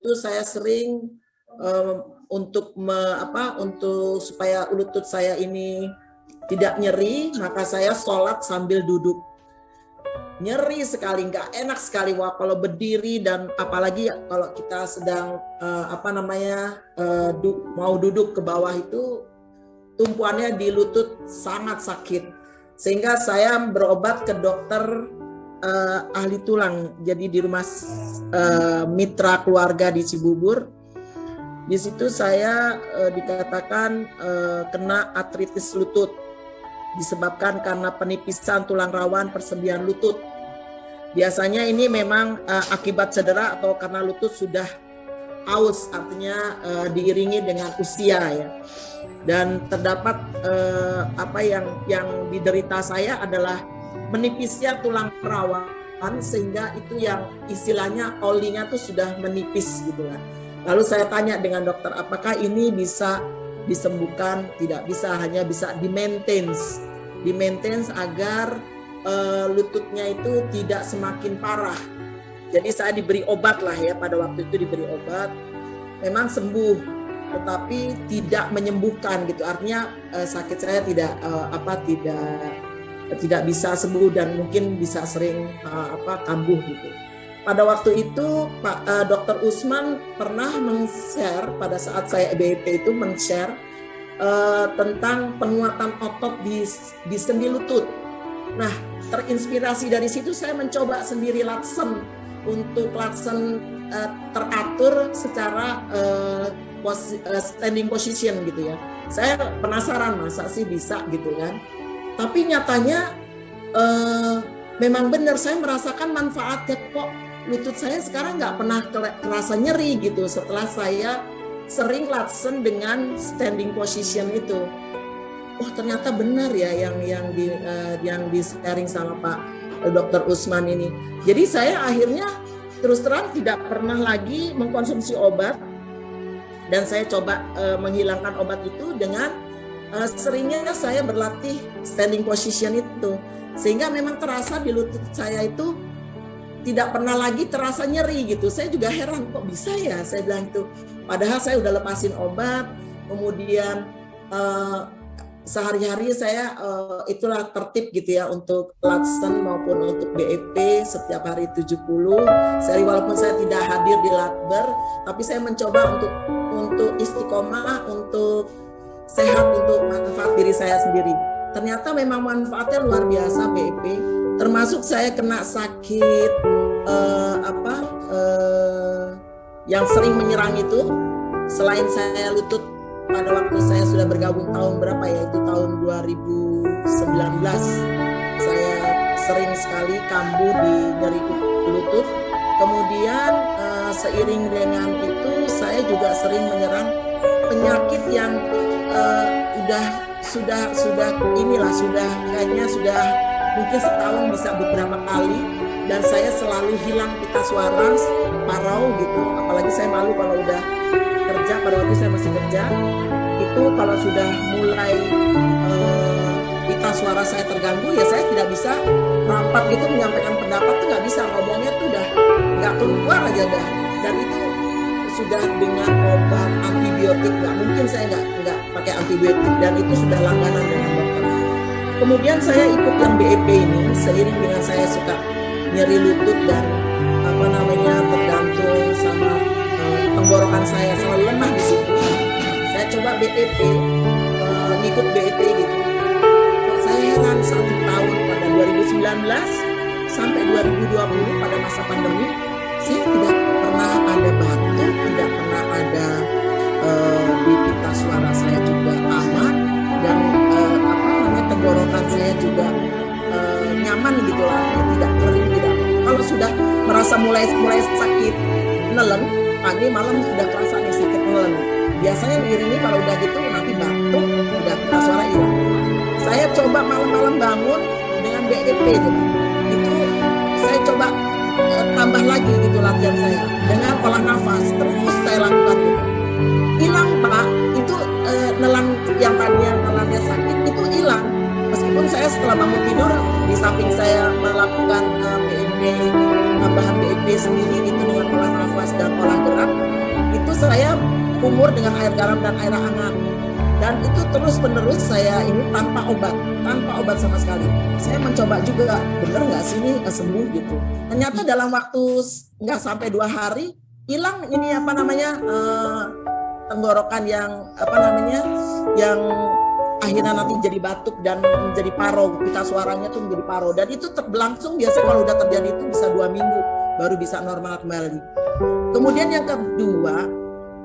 itu saya sering untuk supaya lutut saya ini tidak nyeri, maka saya sholat sambil duduk. Nyeri sekali, nggak enak sekali kalau berdiri, dan apalagi kalau kita sedang mau duduk ke bawah itu tumpuannya di lutut sangat sakit, sehingga saya berobat ke dokter ahli tulang. Jadi di rumah mitra keluarga di Cibubur, di situ saya dikatakan kena artritis lutut disebabkan karena penipisan tulang rawan persendian lutut. Biasanya ini memang akibat cedera atau karena lutut sudah aus, artinya diiringi dengan usia ya. Dan terdapat yang diderita saya adalah menipisnya tulang rawan, sehingga itu yang istilahnya olinya tuh sudah menipis gitu lah. Lalu saya tanya dengan dokter, apakah ini bisa disembuhkan? Tidak bisa, hanya bisa di-maintain agar lututnya itu tidak semakin parah. Jadi saya diberi obat lah ya, pada waktu itu diberi obat, memang sembuh, tetapi tidak menyembuhkan gitu. Artinya sakit saya tidak bisa sembuh dan mungkin bisa sering kambuh gitu. Pada waktu itu Dr. Usman pernah men-share pada saat saya BEP itu men-share tentang penguatan otot di sendi lutut. Nah, terinspirasi dari situ saya mencoba sendiri Latsen teratur secara standing position gitu ya. Saya penasaran masa sih bisa gitu kan. Tapi nyatanya memang benar, saya merasakan manfaatnya kok. Lutut saya sekarang nggak pernah kerasa nyeri gitu setelah saya sering Latsen dengan standing position itu. Oh ternyata benar ya yang di sharing sama Pak Dr. Usman ini. Jadi saya akhirnya terus terang tidak pernah lagi mengkonsumsi obat, dan saya coba menghilangkan obat itu dengan seringnya saya berlatih standing position itu, sehingga memang terasa di lutut saya itu tidak pernah lagi terasa nyeri gitu. Saya juga heran kok bisa ya, saya bilang itu. Padahal saya udah lepasin obat, kemudian sehari-hari saya itulah tertib gitu ya untuk Latsen maupun untuk BEP setiap hari 70. Walaupun saya tidak hadir di Latber, tapi saya mencoba untuk istiqomah, untuk sehat, untuk manfaat diri saya sendiri. Ternyata memang manfaatnya luar biasa BEP. Termasuk saya kena sakit yang sering menyerang itu, selain saya lutut pada waktu saya sudah bergabung tahun berapa ya, itu tahun 2019 saya sering sekali kambuh di nyeri lutut. Kemudian seiring dengan itu saya juga sering menyerang penyakit yang sudah mungkin setahun bisa beberapa kali, dan saya selalu hilang pita suara, parau gitu. Apalagi saya malu kalau udah kerja, pada waktu saya masih kerja itu kalau sudah mulai pita suara saya terganggu, ya saya tidak bisa rapat gitu menyampaikan pendapat tuh nggak bisa, ngomongnya tuh udah nggak keluar aja dah. Dan itu sudah dengan obat antibiotik, nggak mungkin saya nggak pakai antibiotik, dan itu sudah langganan dengan dokter. Kemudian saya ikut yang BEP ini, seiring dengan saya suka nyeri lutut dan tergantung sama tenggorokan saya selalu lemah di situ. Saya coba BEP, ngikut BEP gitu. Saya heran 1 tahun pada 2019 sampai 2020 pada masa pandemi, saya tidak pernah ada batuk, tidak pernah ada di pita suara saya juga aman, dan tenggorokan saya juga nyaman gitu lah, tidak kering, tidak. Kalau sudah merasa mulai sakit nelen, pagi malam sudah terasa nih sakit nelen. Biasanya diiringi kalau udah gitu nanti batuk, udah pita suara hilang. Saya coba malam-malam bangun dengan BEP gitu. Itu saya coba tambah lagi gitu latihan saya dengan olah nafas, terus saya lakukan gitu. Hilang Pak, itu nelan yang tadinya nelannya sakit itu hilang. Meskipun saya setelah bangun tidur, di samping saya melakukan BEP, tambahan BEP sendiri gitu dengan olah nafas dan olah gerak, kumur dengan air garam dan air hangat. Dan itu terus-menerus saya ini tanpa obat sama sekali. Saya mencoba juga, bener nggak sih ini sembuh gitu. Ternyata dalam waktu nggak sampai 2 hari hilang ini tenggorokan yang yang akhirnya nanti jadi batuk dan menjadi paro, pita suaranya tuh menjadi paro. Dan itu berlangsung biasanya kalau udah terjadi itu bisa 2 minggu baru bisa normal kembali. Kemudian yang kedua,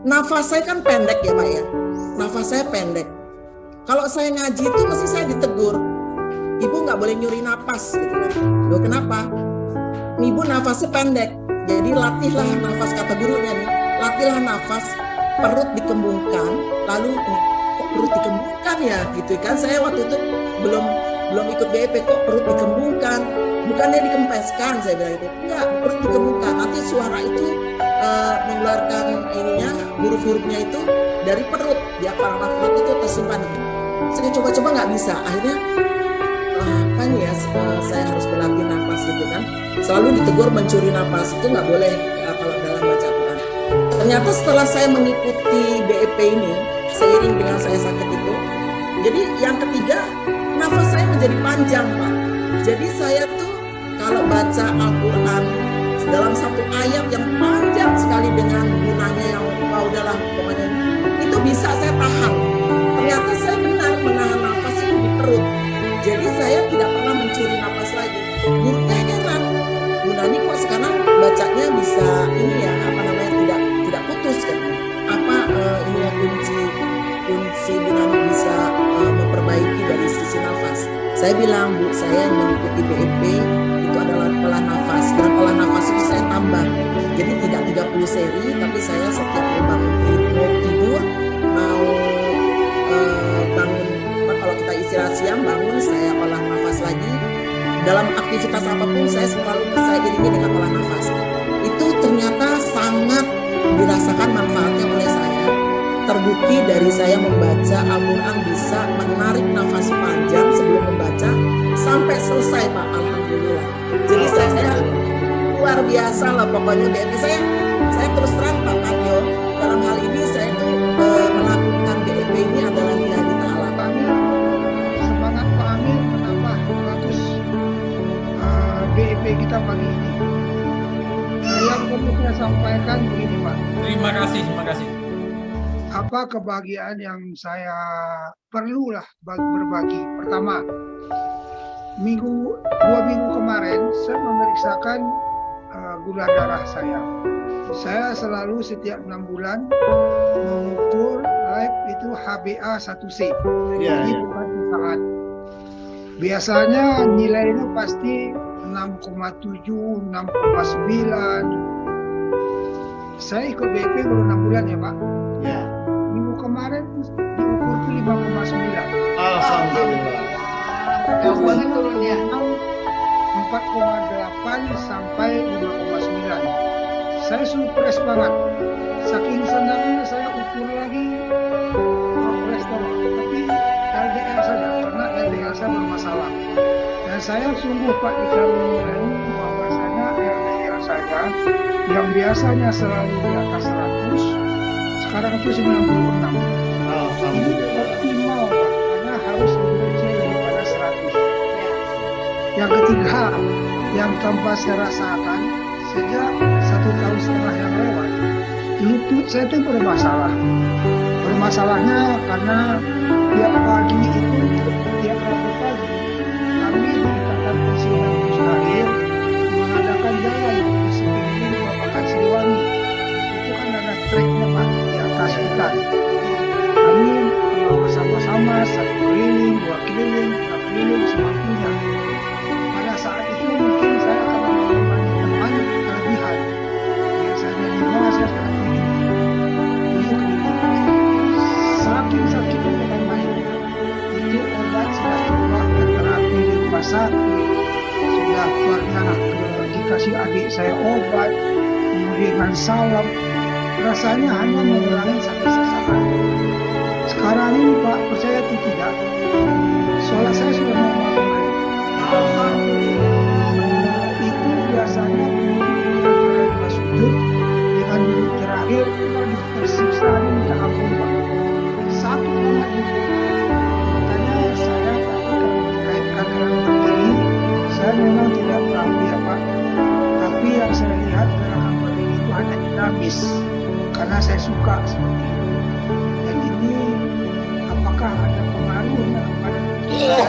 nafas saya kan pendek ya Pak ya. Nafas saya pendek. Kalau saya ngaji itu pasti saya ditegur, ibu nggak boleh nyuri napas gitu kan. Loh kenapa? Ibu nafasnya pendek. Jadi latihlah nafas, kata gurunya nih. Latihlah nafas, perut dikembungkan, lalu kok perut dikembungkan ya gitu kan. Saya waktu itu belum ikut BEP, kok perut dikembungkan. Bukannya dikempeskan, saya bilang itu. Enggak, perut dikembungkan. Nanti suara itu mengeluarkan huruf-hurufnya itu dari perut, diafragma perut itu tersimpan. Saya coba-coba nggak bisa, akhirnya saya harus berlatih nafas gitu kan. Selalu ditegur mencuri nafas, itu nggak boleh kalau dalam baca Quran. Ternyata setelah saya mengikuti BEP ini, seiring dengan saya sakit itu, jadi yang ketiga, nafas saya menjadi panjang Pak. Jadi saya tuh kalau baca Al-Quran dalam satu ayat yang panjang sekali dengan gunanya yang udahlah pokoknya itu bisa saya tahan. Ternyata saya benar menahan nafas itu di perut. Jadi saya tidak pernah mencuri nafas lagi. Gurunya heran, Gunani kok sekarang bacanya bisa tidak putus kan? Kunci Gunani bisa memperbaiki dari sisi nafas. Saya bilang, Bu, saya yang mengikuti BEP itu adalah olah nafas, dan olah nafas itu saya tambah. Jadi tidak 30 seri, tapi saya setiap mau tidur, mau bangun, kalau kita istirahat siang bangun, saya olah nafas lagi. Dalam aktivitas apapun saya iringi dengan olah nafas. Itu ternyata sangat dirasakan manfaatnya oleh saya. Terbukti dari saya membaca Al-Quran bisa menarik nafas panjang sebelum membaca sampai selesai Pak, alhamdulillah. Jadi saya luar biasa lah pokoknya BEP. Saya terus terang Pak Mario, dalam hal ini saya melakukan BEP ini adalah lillahi ta'ala. Semangat Pak Amir menambah bagus BEP kita pagi ini. Yang perlu saya sampaikan begini Pak. Terima kasih. Apa kebahagiaan yang saya perlulah berbagi. Pertama, 2 minggu kemarin saya memeriksakan gula darah saya. Saya selalu setiap 6 bulan mengukur lab itu HbA1c. Jadi bukan saat. Biasanya nilainya pasti 6,7, 6,9. Saya ikut BEP baru 6 bulan ya Pak. Ya. Minggu kemarin diukur tuh 5,9. Alhamdulillah. Banyak turun ya. 4,8 sampai 5,9. Saya surprise banget. Saking senangnya saya ukur lagi kolesterol, tapi LDL saja karena LDL saya bermasalah. Dan saya sungguh Pak dikaruniai bahwasanya LDL saya yang biasanya selalu di atas 100, sekarang itu 96. Ini optimal Pak, karena harus lebih kecil daripada 100. Yang ketiga, yang tanpa saya rasakan sejak 1,5 tahun yang lewat, lutut saya itu bermasalah. Bermasalahnya karena tiap pagi itu, tiap Rabu pagi, kami di Ikatan Pensiunan Mustahil mengadakan jalan di sekeliling Babakan Siliwangi. Itu kan ada treknya Pak di atas hutan. Kami bersama-sama 1 keliling, 2 keliling, 3 keliling semampunya. Pada saat itu mungkin saya akan menemani teman kelebihan. Biasanya 5, saya sekarang 7 keliling. Saking sakitnya bukan main. Itu obat sudah coba ke terapi di rumah sakit. Sudah pernah dikasih adik saya obat, memberikan salep. Rasanya hanya mengurangi sakit sesaat. Sekarang ini Pak, percaya atau tidak, sholat saya sudah normal kembali. Itu biasanya duduk sujud dengan duduk terakhir itu tersiksa ini minta ampun Pak. Satu banget itu. Makanya saya tadi kalau dikaitkan dengan berdiri, saya memang tidak tahu ya Pak. Tapi yang saya lihat dalam berdiri itu hanya dinamis. Karena saya suka seperti itu. Dan ini apakah ada pengaruhnya pada saya?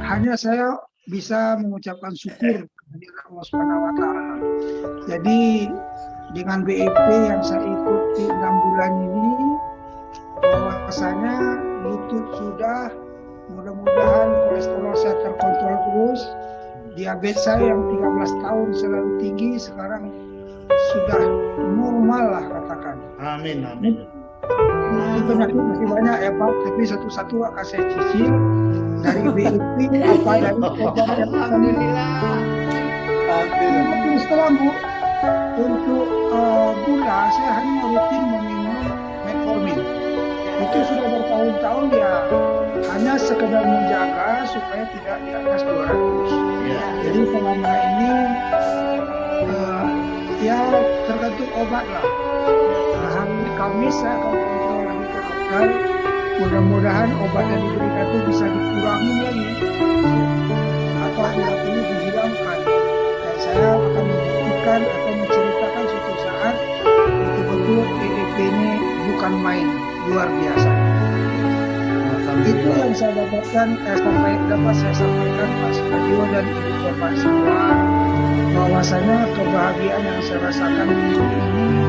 Hanya saya bisa mengucapkan syukur kepada Allah Subhanahu wa Ta'ala. Jadi dengan BEP yang saya ikuti 6 bulan ini, bahwasanya lutut sudah, mudah-mudahan kolesterol saya terkontrol terus, diabetes saya yang 13 tahun selalu tinggi sekarang sudah normal lah katakan. Amin, amin. Ini penyakit masih banyak ya Pak, tapi satu-satu akan saya cicil dari BEP apa dari obat yang Alhamdulillah. terus terang Bu, untuk gula saya hanya rutin meminum metformin. Itu sudah bertahun-tahun ya, hanya sekedar menjaga supaya tidak di atas 200. Ya. Jadi selama ini ya tergantung obat lah. Hari Kamis saya akan kontrol lagi ke dokter. Mudah-mudahan obat yang diberikan itu bisa dikurangi lagi atau tidak perlu dihilangkan. Dan saya akan membuktikan atau menceritakan suatu saat betul-betul BEP ini bukan main, luar biasa. Itu yang saya dapatkan, dapat saya sampaikan Pak Sadio dan Ibu Bapak semua, bahwasanya kebahagiaan yang saya rasakan minggu ini